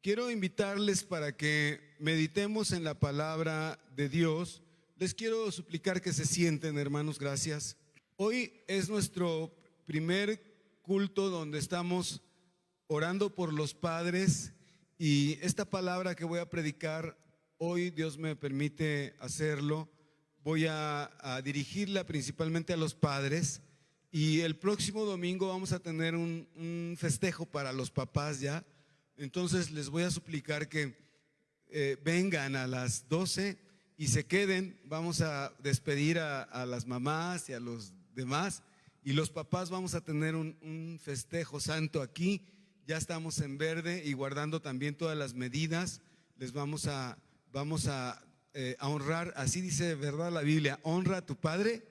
Quiero invitarles para que meditemos en la palabra de Dios. Les quiero suplicar que se sienten, hermanos, gracias. Hoy es nuestro primer culto donde estamos orando por los padres, y esta palabra que voy a predicar hoy, Dios me permite hacerlo, voy a dirigirla principalmente a los padres, y el próximo domingo vamos a tener un festejo para los papás ya. Entonces les voy a suplicar que vengan a las 12 y se queden. Vamos a despedir a las mamás y a los demás, y los papás vamos a tener un festejo santo aquí. Ya estamos en verde y guardando también todas las medidas. Les vamos a honrar, así dice, ¿verdad? La Biblia: honra a tu padre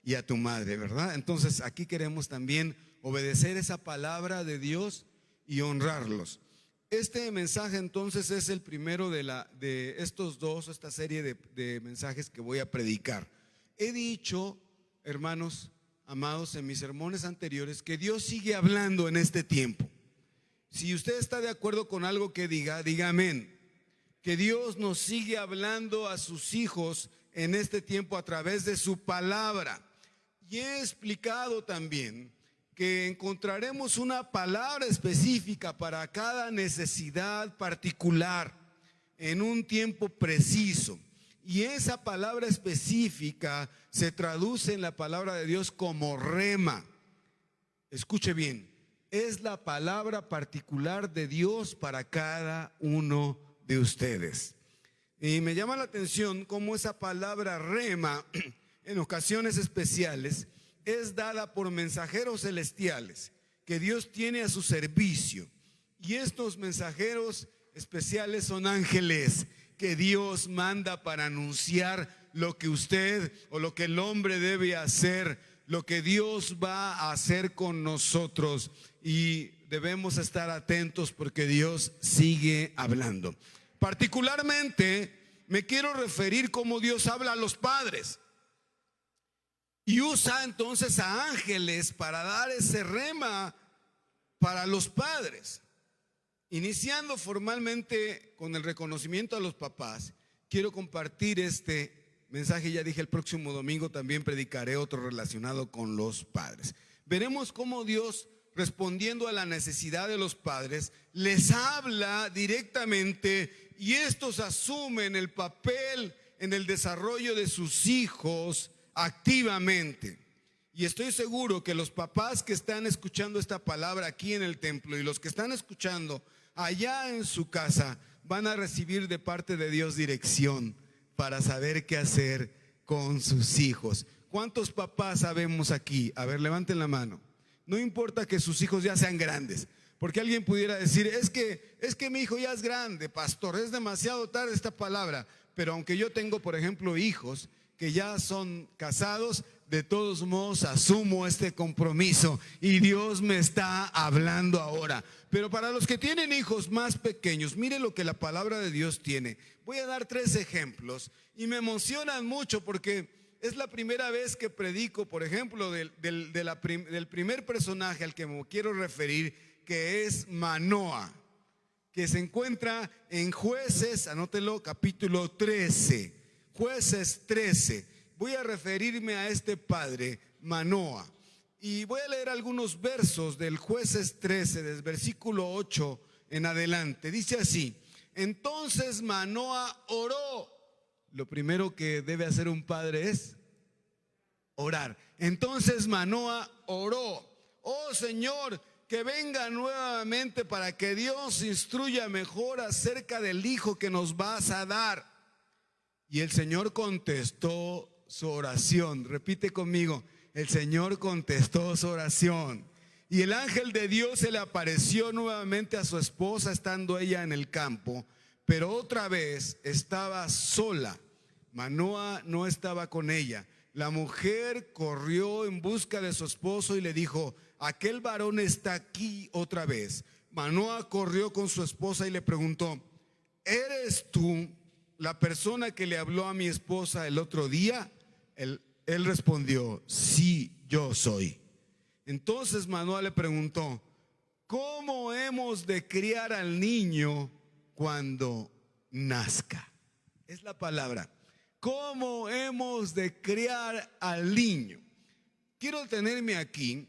y a tu madre, ¿verdad? Entonces aquí queremos también obedecer esa palabra de Dios y honrarlos. Este mensaje entonces es el primero de estos dos, esta serie de mensajes que voy a predicar. He dicho, hermanos amados, en mis sermones anteriores, que Dios sigue hablando en este tiempo. Si usted está de acuerdo con algo que diga amén. Que Dios nos sigue hablando a sus hijos en este tiempo a través de su palabra. Y he explicado también que encontraremos una palabra específica para cada necesidad particular en un tiempo preciso. Y esa palabra específica se traduce en la palabra de Dios como rema. Escuche bien, es la palabra particular de Dios para cada uno de ustedes. Y me llama la atención cómo esa palabra rema en ocasiones especiales es dada por mensajeros celestiales que Dios tiene a su servicio. Y estos mensajeros especiales son ángeles que Dios manda para anunciar lo que usted o lo que el hombre debe hacer, lo que Dios va a hacer con nosotros. Y debemos estar atentos porque Dios sigue hablando. Particularmente me quiero referir cómo Dios habla a los padres. Y usa entonces a ángeles para dar ese rema para los padres. Iniciando formalmente con el reconocimiento a los papás, quiero compartir este mensaje. Ya dije, el próximo domingo también predicaré otro relacionado con los padres. Veremos cómo Dios, respondiendo a la necesidad de los padres, les habla directamente, y estos asumen el papel en el desarrollo de sus hijos activamente. Y estoy seguro que los papás que están escuchando esta palabra aquí en el templo y los que están escuchando allá en su casa van a recibir de parte de Dios dirección para saber qué hacer con sus hijos. ¿Cuántos papás sabemos aquí? A ver, levanten la mano. No importa que sus hijos ya sean grandes, porque alguien pudiera decir, es que mi hijo ya es grande, pastor, es demasiado tarde esta palabra. Pero aunque yo tengo, por ejemplo, hijos que ya son casados, de todos modos asumo este compromiso y Dios me está hablando ahora. Pero para los que tienen hijos más pequeños, mire lo que la palabra de Dios tiene. Voy a dar 3 ejemplos y me emocionan mucho porque es la primera vez que predico, por ejemplo, del primer personaje al que me quiero referir, que es Manoa, que se encuentra en Jueces, anótelo, capítulo 13. Jueces 13. Voy a referirme a este padre, Manoa, y voy a leer algunos versos del Jueces 13, del versículo 8 en adelante. Dice así: entonces Manoa oró. Lo primero que debe hacer un padre es orar. Entonces Manoa oró: oh Señor, que venga nuevamente para que Dios instruya mejor acerca del hijo que nos vas a dar. Y el Señor contestó su oración. Repite conmigo: el Señor contestó su oración. Y el ángel de Dios se le apareció nuevamente a su esposa estando ella en el campo, pero otra vez estaba sola. Manoa no estaba con ella. La mujer corrió en busca de su esposo y le dijo: aquel varón está aquí otra vez. Manoa corrió con su esposa y le preguntó: ¿eres tú la persona que le habló a mi esposa el otro día? Él respondió: sí, yo soy. Entonces Manoa le preguntó: ¿cómo hemos de criar al niño cuando nazca. Es la palabra. ¿Cómo hemos de criar al niño? Quiero detenerme aquí.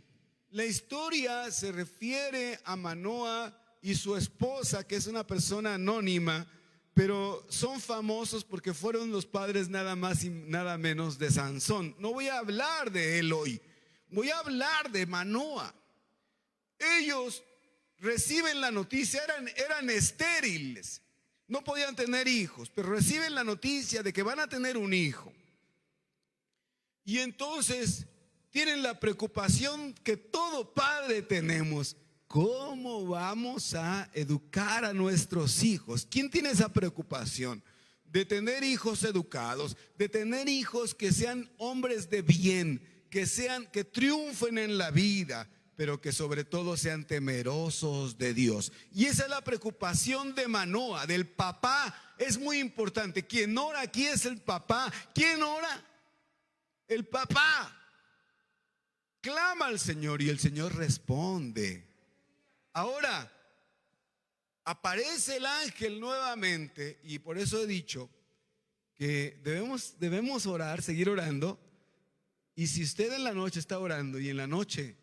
La historia se refiere a Manoah y su esposa, que es una persona anónima, pero son famosos porque fueron los padres nada más y nada menos de Sansón. No voy a hablar de él hoy, voy a hablar de Manoah. Ellos reciben la noticia, eran estériles, no podían tener hijos, pero reciben la noticia de que van a tener un hijo. Y entonces tienen la preocupación que todo padre tenemos: ¿cómo vamos a educar a nuestros hijos? ¿Quién tiene esa preocupación? De tener hijos educados, de tener hijos que sean hombres de bien, que triunfen en la vida, pero que sobre todo sean temerosos de Dios. Y esa es la preocupación de Manoah, del papá. Es muy importante. Quien ora aquí es el papá. ¿Quién ora? El papá. Clama al Señor y el Señor responde. Ahora, aparece el ángel nuevamente, y por eso he dicho que debemos orar, seguir orando. Y si usted en la noche está orando y en la noche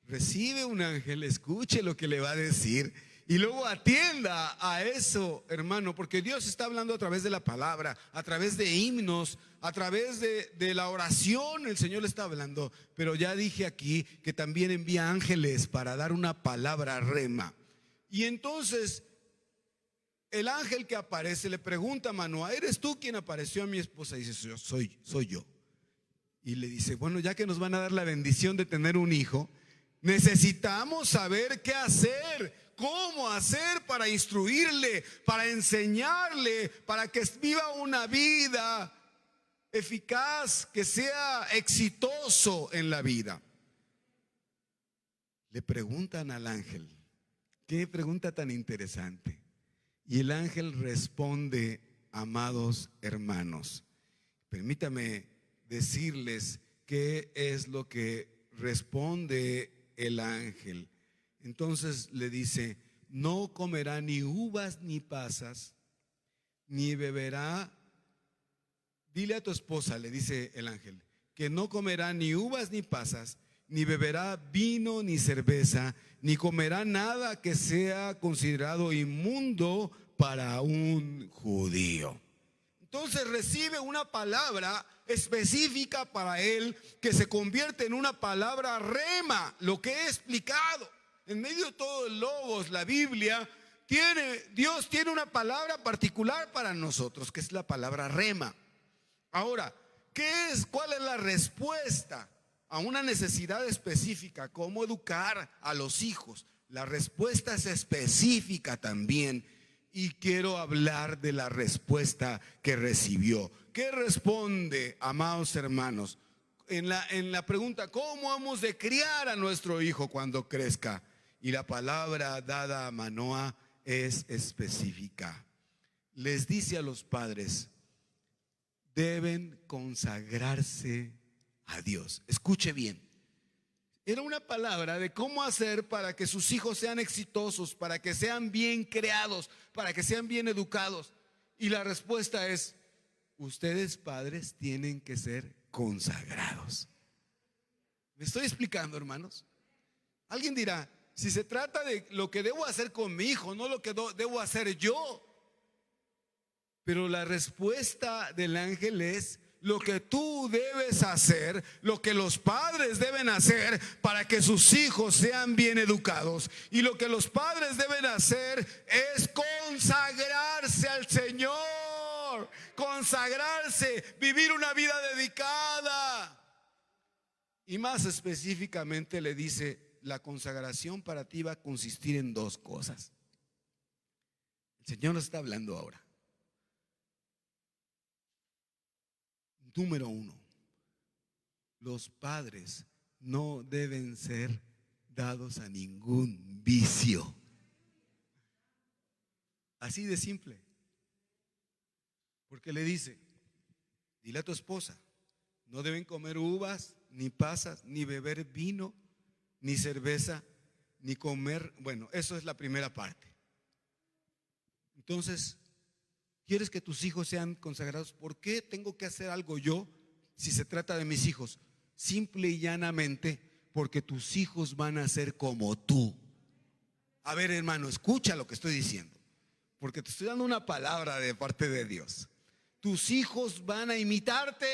recibe un ángel, escuche lo que le va a decir y luego atienda a eso, hermano, porque Dios está hablando a través de la palabra, a través de himnos, a través de la oración. El Señor le está hablando, pero ya dije aquí que también envía ángeles para dar una palabra rema. Y entonces el ángel que aparece le pregunta a Manoah: ¿eres tú quien apareció a mi esposa? Y dice: soy yo. Y le dice: bueno, ya que nos van a dar la bendición de tener un hijo, necesitamos saber qué hacer, cómo hacer para instruirle, para enseñarle, para que viva una vida eficaz, que sea exitoso en la vida. Le preguntan al ángel. Qué pregunta tan interesante. Y el ángel responde: amados hermanos, permítame decirles qué es lo que responde el ángel. Entonces le dice: no comerá ni uvas ni pasas, ni beberá. Dile a tu esposa, le dice el ángel, que no comerá ni uvas ni pasas, ni beberá vino ni cerveza, ni comerá nada que sea considerado inmundo para un judío. Entonces recibe una palabra específica para él, que se convierte en una palabra rema. Lo que he explicado en medio de todo el logos, la Biblia Dios tiene una palabra particular para nosotros, que es la palabra rema. Ahora, ¿cuál es la respuesta a una necesidad específica? ¿Cómo educar a los hijos? La respuesta es específica también. Y quiero hablar de la respuesta que recibió. ¿Qué responde, amados hermanos? En la pregunta: ¿cómo hemos de criar a nuestro hijo cuando crezca? Y la palabra dada a Manoah es específica. Les dice a los padres: deben consagrarse a Dios. Escuche bien. Era una palabra de cómo hacer para que sus hijos sean exitosos, para que sean bien creados, para que sean bien educados. Y la respuesta es: ustedes padres tienen que ser consagrados. ¿Me estoy explicando, hermanos? Alguien dirá: si se trata de lo que debo hacer con mi hijo, no lo que debo hacer yo. Pero la respuesta del ángel es: lo que tú debes hacer, lo que los padres deben hacer para que sus hijos sean bien educados. Y lo que los padres deben hacer es consagrarse al Señor, consagrarse, vivir una vida dedicada. Y más específicamente le dice: la consagración para ti va a consistir en dos cosas. El Señor nos está hablando ahora. Número uno, los padres no deben ser dados a ningún vicio. Así de simple. Porque le dice: dile a tu esposa, no deben comer uvas, ni pasas, ni beber vino, ni cerveza, ni comer. Bueno, eso es la primera parte. Entonces, ¿quieres que tus hijos sean consagrados? ¿Por qué tengo que hacer algo yo si se trata de mis hijos? Simple y llanamente porque tus hijos van a ser como tú. A ver, hermano, escucha lo que estoy diciendo, porque te estoy dando una palabra de parte de Dios. Tus hijos van a imitarte.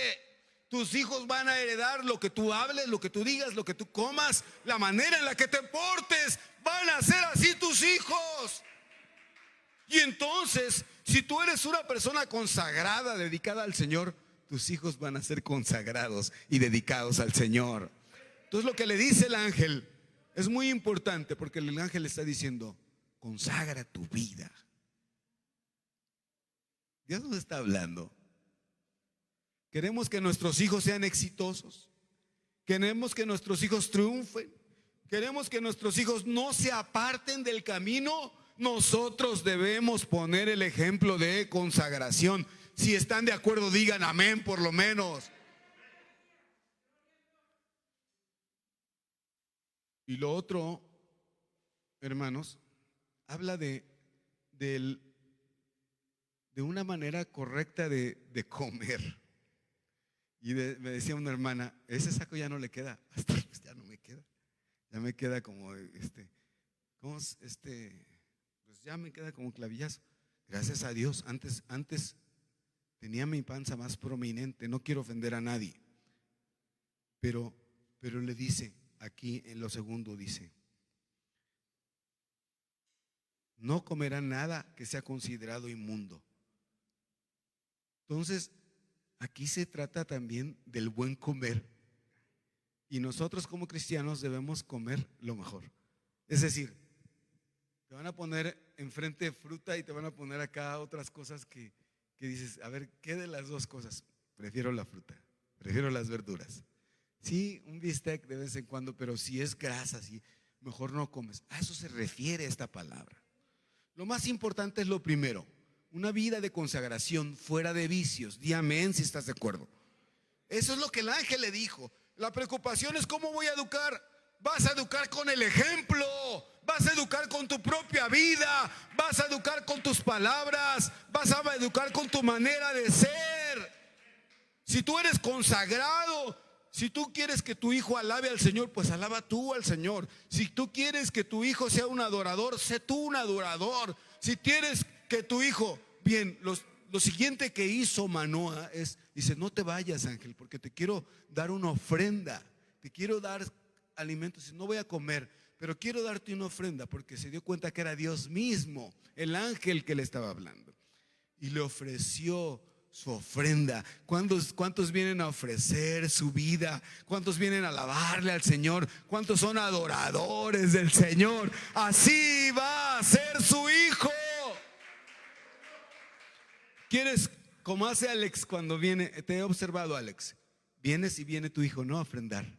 Tus hijos van a heredar lo que tú hables, lo que tú digas, lo que tú comas, la manera en la que te portes. Van a ser así tus hijos. Y entonces, si tú eres una persona consagrada, dedicada al Señor, tus hijos van a ser consagrados y dedicados al Señor. Entonces, lo que le dice el ángel es muy importante, porque el ángel está diciendo: consagra tu vida. Dios nos está hablando. Queremos que nuestros hijos sean exitosos. Queremos que nuestros hijos triunfen. Queremos que nuestros hijos no se aparten del camino. Nosotros debemos poner el ejemplo de consagración. Si están de acuerdo, digan amén por lo menos. Y lo otro, hermanos, habla de una manera correcta de comer. Y me decía una hermana: ese saco ya no le queda. Pues ya no me queda. Ya me queda como pues ya me queda como clavillazo. Gracias a Dios. Antes tenía mi panza más prominente. No quiero ofender a nadie. Pero le dice aquí en lo segundo, dice: no comerán nada que sea considerado inmundo. Entonces, aquí se trata también del buen comer. Y nosotros como cristianos debemos comer lo mejor. Es decir, te van a poner enfrente fruta y te van a poner acá otras cosas que dices: a ver, ¿qué de las dos cosas? Prefiero la fruta, prefiero las verduras. Sí, un bistec de vez en cuando, pero si es grasa, sí, mejor no comes. A eso se refiere esta palabra. Lo más importante es lo primero: una vida de consagración fuera de vicios. Di amén si estás de acuerdo. Eso es lo que el ángel le dijo. La preocupación es: ¿cómo voy a educar? Vas a educar con el ejemplo. Vas a educar con tu propia vida. Vas a educar con tus palabras. Vas a educar con tu manera de ser. Si tú eres consagrado, si tú quieres que tu hijo alabe al Señor, pues alaba tú al Señor. Si tú quieres que tu hijo sea un adorador, sé tú un adorador. Si quieres que tu hijo, bien, lo siguiente que hizo Manoah es, dice: no te vayas, ángel, porque te quiero dar una ofrenda. Te quiero dar alimentos. No voy a comer, pero quiero darte una ofrenda, porque se dio cuenta que era Dios mismo, el ángel que le estaba hablando. Y le ofreció su ofrenda. ¿Cuántos vienen a ofrecer su vida? ¿Cuántos vienen a alabarle al Señor? ¿Cuántos son adoradores del Señor? Así va a ser su hijo. ¿Quieres, como hace Alex cuando viene? Te he observado, Alex. Vienes y viene tu hijo no a ofrendar.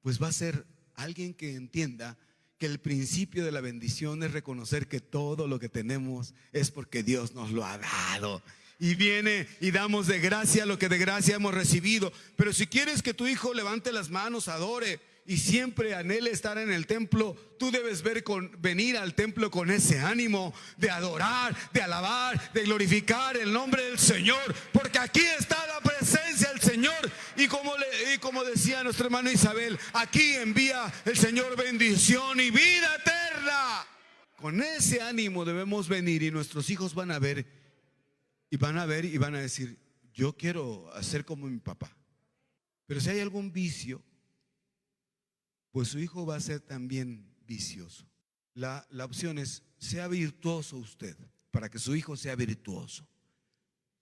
Pues va a ser alguien que entienda que el principio de la bendición es reconocer que todo lo que tenemos es porque Dios nos lo ha dado. Y viene y damos de gracia lo que de gracia hemos recibido. Pero si quieres que tu hijo levante las manos, adore y siempre anhele estar en el templo, tú debes venir al templo con ese ánimo de adorar, de alabar, de glorificar el nombre del Señor, porque aquí está la presencia del Señor. Y como decía nuestro hermano Isabel, aquí envía el Señor bendición y vida eterna. Con ese ánimo debemos venir, y nuestros hijos van a ver y van a decir: yo quiero hacer como mi papá. Pero si hay algún vicio, pues su hijo va a ser también vicioso. La opción es: sea virtuoso usted, para que su hijo sea virtuoso.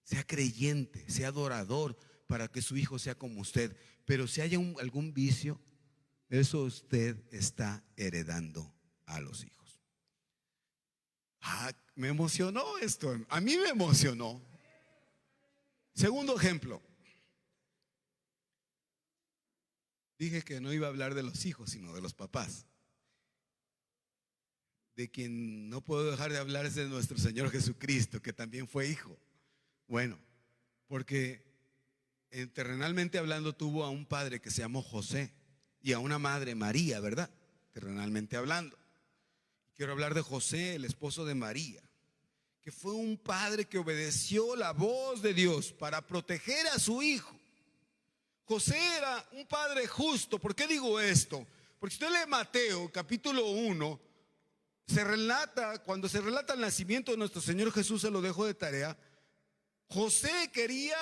Sea creyente, sea adorador, para que su hijo sea como usted. Pero si hay algún vicio, eso usted está heredando a los hijos. Me emocionó esto. A mí me emocionó. Segundo ejemplo. Dije que no iba a hablar de los hijos, sino de los papás. De quien no puedo dejar de hablar es de nuestro Señor Jesucristo, que también fue hijo. Bueno, porque terrenalmente hablando tuvo a un padre que se llamó José y a una madre María, ¿verdad? Terrenalmente hablando. Quiero hablar de José, el esposo de María, que fue un padre que obedeció la voz de Dios para proteger a su hijo. José era un padre justo. ¿Por qué digo esto? Porque si usted lee Mateo capítulo 1, cuando se relata el nacimiento de nuestro Señor Jesús, se lo dejo de tarea. José quería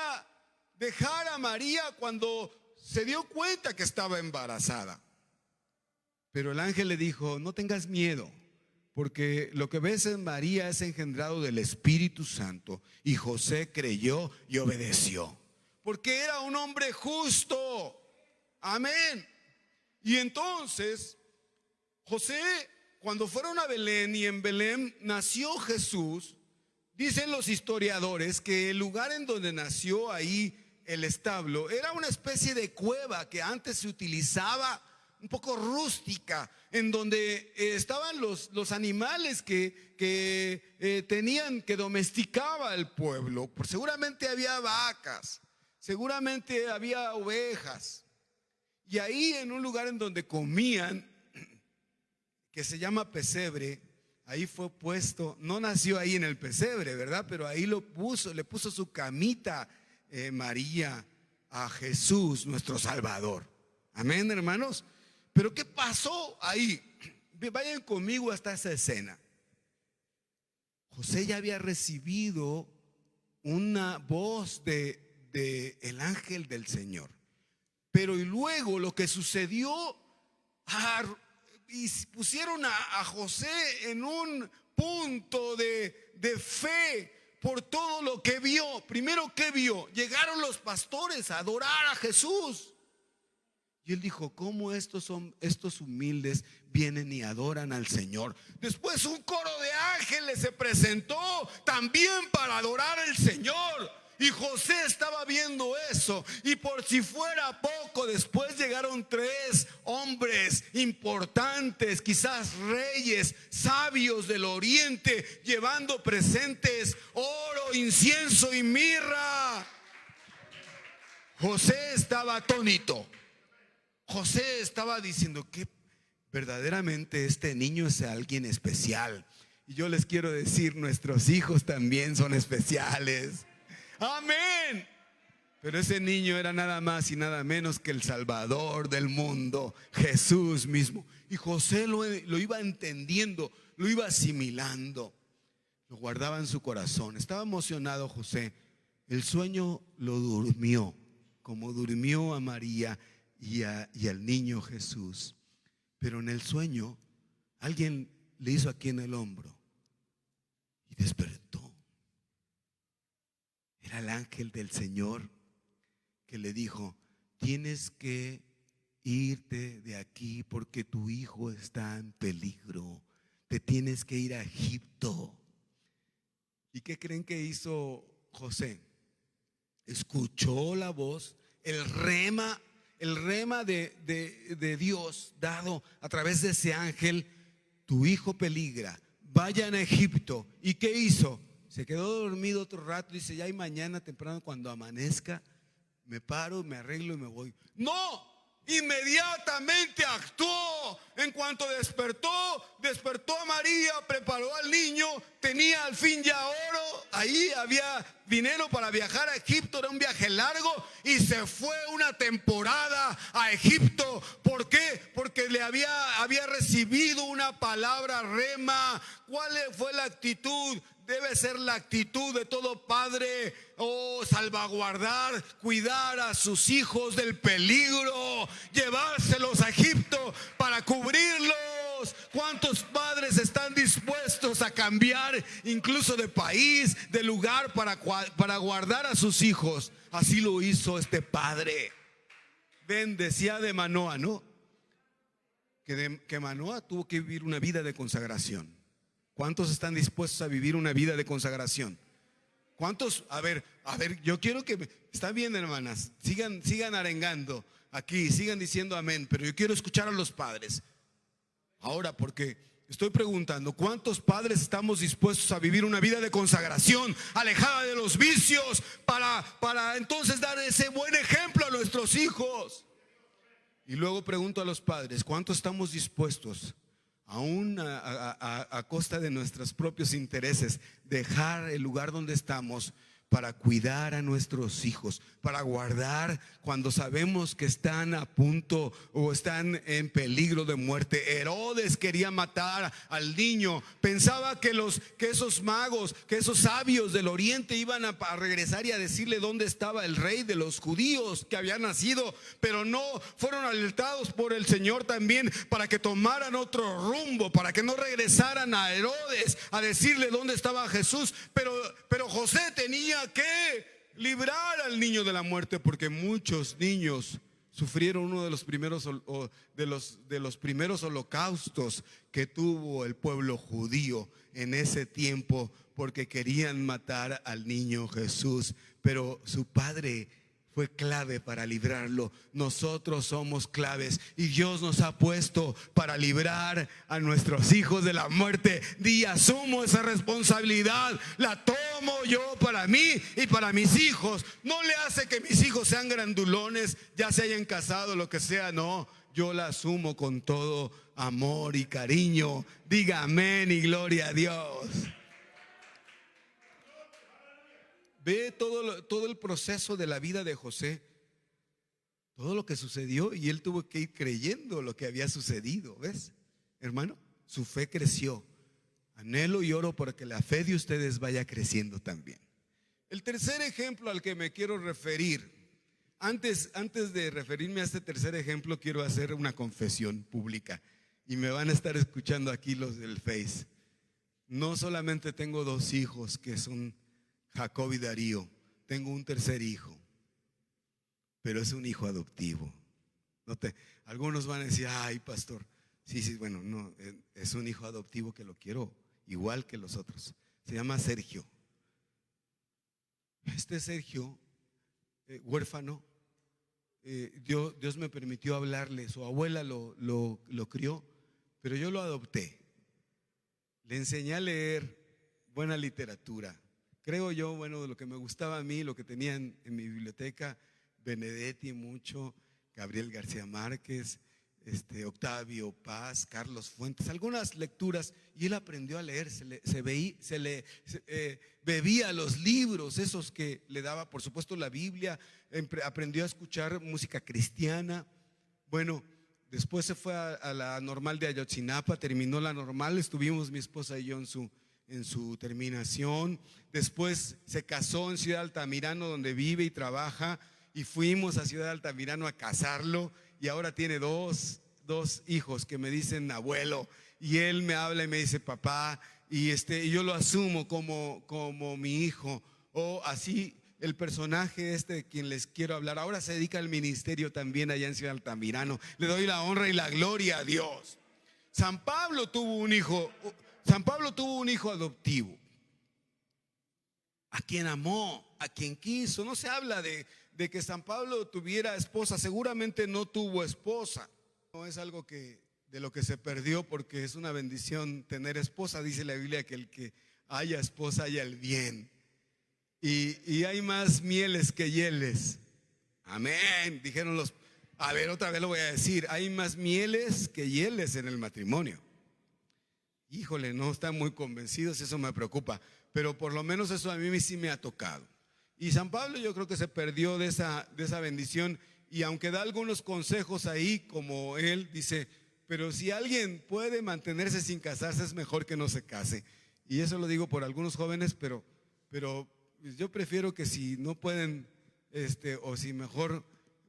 dejar a María cuando se dio cuenta que estaba embarazada. Pero el ángel le dijo: no tengas miedo, porque lo que ves en María es engendrado del Espíritu Santo. Y José creyó y obedeció, porque era un hombre justo. Amén. Y entonces José, cuando fueron a Belén, y en Belén nació Jesús, dicen los historiadores que el lugar en donde nació, ahí el establo, era una especie de cueva que antes se utilizaba, un poco rústica, en donde estaban los animales que tenían, que domesticaba el pueblo. Seguramente había vacas, seguramente había ovejas. Y ahí, en un lugar en donde comían, que se llama pesebre, ahí fue puesto. No nació ahí en el pesebre, ¿verdad? Pero ahí le puso su camita María a Jesús, nuestro Salvador. Amén, hermanos. Pero ¿qué pasó ahí? Vayan conmigo hasta esa escena. José ya había recibido una voz de el ángel del Señor. Pero y luego lo que sucedió, y pusieron a José en un punto de fe por todo lo que vio. Primero, ¿qué vio? Llegaron los pastores a adorar a Jesús. Y él dijo: ¿cómo estos humildes vienen y adoran al Señor? Después un coro de ángeles se presentó también para adorar al Señor. Y José estaba viendo eso. Y por si fuera poco, después llegaron 3 hombres importantes, quizás reyes, sabios del oriente, llevando presentes: oro, incienso y mirra. José estaba atónito. José estaba diciendo que verdaderamente este niño es alguien especial. Y yo les quiero decir, nuestros hijos también son especiales. Amén. Pero ese niño era nada más y nada menos que el Salvador del mundo, Jesús mismo. Y José lo iba entendiendo, lo iba asimilando, lo guardaba en su corazón. Estaba emocionado José. El sueño lo durmió, como durmió a María y al niño Jesús. Pero en el sueño alguien le hizo aquí en el hombro y despertó. Era el ángel del Señor que le dijo: tienes que irte de aquí porque tu hijo está en peligro. Te tienes que ir a Egipto. ¿Y qué creen que hizo José? Escuchó la voz, el rema de Dios dado a través de ese ángel: tu hijo peligra, vayan a Egipto. ¿Y qué hizo? Se quedó dormido otro rato. Dice: ya, y mañana temprano, cuando amanezca, me paro, me arreglo y me voy. No, inmediatamente actuó. En cuanto despertó a María, preparó al niño, tenía al fin ya oro. Ahí había dinero para viajar a Egipto, era un viaje largo, y se fue una temporada a Egipto. ¿Por qué? Porque le había recibido una palabra rema. ¿Cuál fue la actitud? Debe ser la actitud de todo padre: salvaguardar, cuidar a sus hijos del peligro, llevárselos a Egipto para cubrirlos. ¿Cuántos padres están dispuestos a cambiar incluso de país, de lugar, para guardar a sus hijos? Así lo hizo este padre. Decía de Manoah, ¿no? Que Manoah tuvo que vivir una vida de consagración. ¿Cuántos están dispuestos a vivir una vida de consagración? ¿Cuántos? A ver, yo quiero que, está bien, hermanas, sigan arengando aquí, sigan diciendo amén, pero yo quiero escuchar a los padres. Ahora, porque estoy preguntando, ¿cuántos padres estamos dispuestos a vivir una vida de consagración, alejada de los vicios, para entonces dar ese buen ejemplo a nuestros hijos? Y luego pregunto a los padres, ¿cuántos estamos dispuestos aún a costa de nuestros propios intereses, dejar el lugar donde estamos para cuidar a nuestros hijos, para guardar cuando sabemos que están a punto o están en peligro de muerte. Herodes quería matar al niño, pensaba que esos magos, que esos sabios del oriente iban a regresar y a decirle dónde estaba el rey de los judíos que había nacido, pero no, fueron alertados por el Señor también para que tomaran otro rumbo, para que no regresaran a Herodes a decirle dónde estaba Jesús. Pero José tenía que librar al niño de la muerte, porque muchos niños sufrieron uno de los primeros de los primeros holocaustos que tuvo el pueblo judío en ese tiempo, porque querían matar al niño Jesús, pero su padre fue clave para librarlo. Nosotros somos claves y Dios nos ha puesto para librar a nuestros hijos de la muerte. Asumo esa responsabilidad, la tomo yo para mí y para mis hijos. No le hace que mis hijos sean grandulones, ya se hayan casado, lo que sea, no. Yo la asumo con todo amor y cariño. Diga amén y gloria a Dios. Ve todo el proceso de la vida de José, todo lo que sucedió, y él tuvo que ir creyendo lo que había sucedido. ¿Ves, hermano? Su fe creció. Anhelo y oro para que la fe de ustedes vaya creciendo también. El tercer ejemplo al que me quiero referir, antes de referirme a este tercer ejemplo, quiero hacer una confesión pública, y me van a estar escuchando aquí los del Face. No solamente tengo 2 hijos que son Jacob y Darío, tengo un tercer hijo, pero es un hijo adoptivo. Algunos van a decir, ay, pastor, sí, bueno, no, es un hijo adoptivo que lo quiero igual que los otros. Se llama Sergio. Este Sergio, huérfano, Dios me permitió hablarle. Su abuela lo crió, pero yo lo adopté. Le enseñé a leer buena literatura. Creo yo, bueno, de lo que me gustaba a mí, lo que tenía en mi biblioteca, Benedetti mucho, Gabriel García Márquez, Octavio Paz, Carlos Fuentes, algunas lecturas, y él aprendió a leer, bebía los libros, esos que le daba, por supuesto, la Biblia, aprendió a escuchar música cristiana. Bueno, después se fue a la normal de Ayotzinapa, terminó la normal, estuvimos mi esposa y yo en su terminación. Después se casó en Ciudad Altamirano, donde vive y trabaja, y fuimos a Ciudad Altamirano a casarlo, y ahora tiene dos hijos que me dicen abuelo, y él me habla y me dice papá, y yo lo asumo como mi hijo. O así el personaje de quien les quiero hablar ahora se dedica al ministerio también allá en Ciudad Altamirano. Le doy la honra y la gloria a Dios. San Pablo tuvo un hijo adoptivo, a quien amó, a quien quiso. No se habla de que San Pablo tuviera esposa, seguramente no tuvo esposa. No es algo de lo que se perdió, porque es una bendición tener esposa. Dice la Biblia que el que haya esposa haya el bien. Y hay más mieles que hieles. Amén, dijeron los. A ver, otra vez lo voy a decir, hay más mieles que hieles en el matrimonio. Híjole, no están muy convencidos, eso me preocupa, pero por lo menos eso a mí sí me ha tocado. Y San Pablo yo creo que se perdió de esa bendición, y aunque da algunos consejos ahí, como él dice, pero si alguien puede mantenerse sin casarse, es mejor que no se case. Y eso lo digo por algunos jóvenes, pero yo prefiero que si no pueden, o si mejor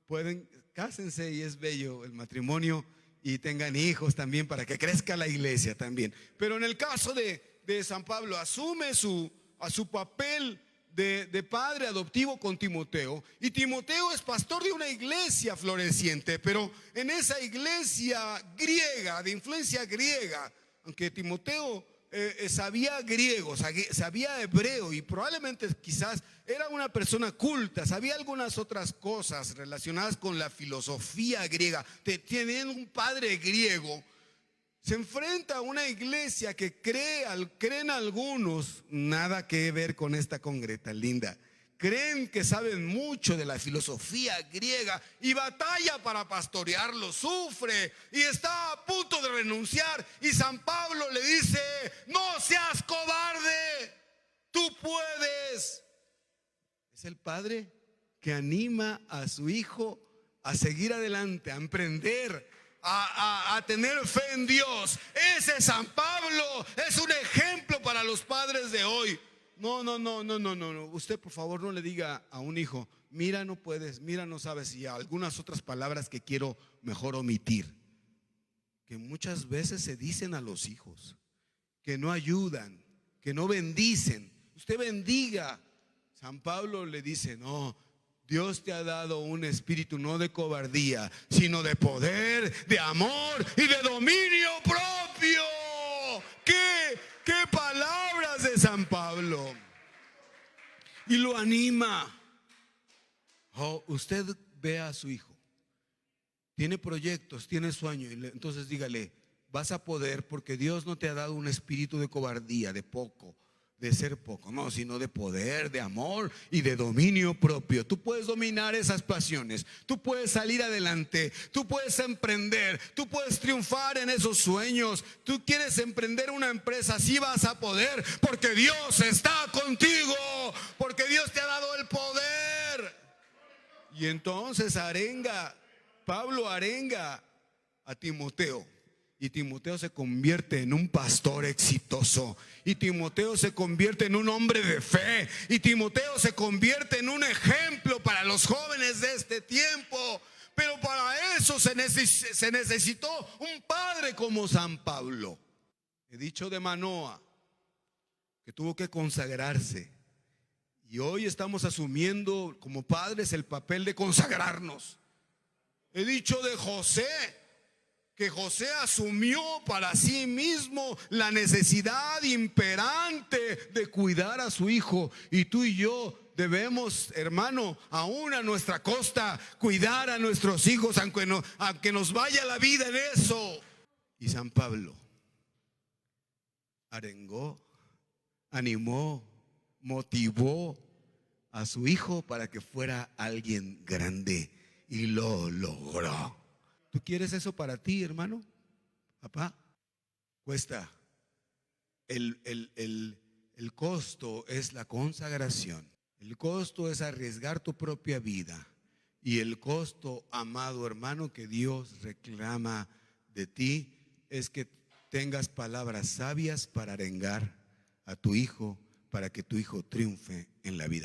pueden, cásense, y es bello el matrimonio, y tengan hijos también para que crezca la iglesia también. Pero en el caso de San Pablo, asume a su papel de padre adoptivo con Timoteo, y Timoteo es pastor de una iglesia floreciente, pero en esa iglesia griega, de influencia griega, aunque Timoteo sabía griego, sabía hebreo, y probablemente quizás era una persona culta, sabía algunas otras cosas relacionadas con la filosofía griega. Tienen un padre griego, se enfrenta a una iglesia que creen algunos, nada que ver con esta congrega tan linda, creen que saben mucho de la filosofía griega y batalla para pastorearlo, sufre y está a punto de renunciar. Y San Pablo le dice: no seas cobarde, tú puedes. Es el padre que anima a su hijo a seguir adelante, a emprender, a tener fe en Dios. Ese San Pablo es un ejemplo para los padres de hoy. No. Usted, por favor, no le diga a un hijo: mira, no puedes, mira, no sabes, y algunas otras palabras que quiero mejor omitir, que muchas veces se dicen a los hijos, que no ayudan, que no bendicen. Usted bendiga. San Pablo le dice: no, Dios te ha dado un espíritu no de cobardía, sino de poder, de amor y de dominio propio. ¿Qué palabras de San Pablo? Y lo anima. Usted ve a su hijo, tiene proyectos, tiene sueños, entonces dígale: vas a poder, porque Dios no te ha dado un espíritu de cobardía, de poco, de ser poco, no, sino de poder, de amor y de dominio propio. Tú puedes dominar esas pasiones, tú puedes salir adelante, tú puedes emprender, tú puedes triunfar en esos sueños. Tú quieres emprender una empresa, sí vas a poder, porque Dios está contigo, porque Dios te ha dado el poder. Y entonces Pablo arenga a Timoteo. Y Timoteo se convierte en un pastor exitoso. Y Timoteo se convierte en un hombre de fe. Y Timoteo se convierte en un ejemplo para los jóvenes de este tiempo. Pero para eso se necesitó un padre como San Pablo. He dicho de Manoah, que tuvo que consagrarse. Y hoy estamos asumiendo como padres el papel de consagrarnos. He dicho de José, que José asumió para sí mismo la necesidad imperante de cuidar a su hijo. Y tú y yo debemos, hermano, aún a nuestra costa, cuidar a nuestros hijos, aunque nos vaya la vida en eso. Y San Pablo arengó, animó, motivó a su hijo para que fuera alguien grande, y lo logró. ¿Tú quieres eso para ti, hermano? Papá, cuesta. El costo es la consagración. El costo es arriesgar tu propia vida. Y el costo, amado hermano, que Dios reclama de ti es que tengas palabras sabias para arengar a tu hijo, para que tu hijo triunfe en la vida.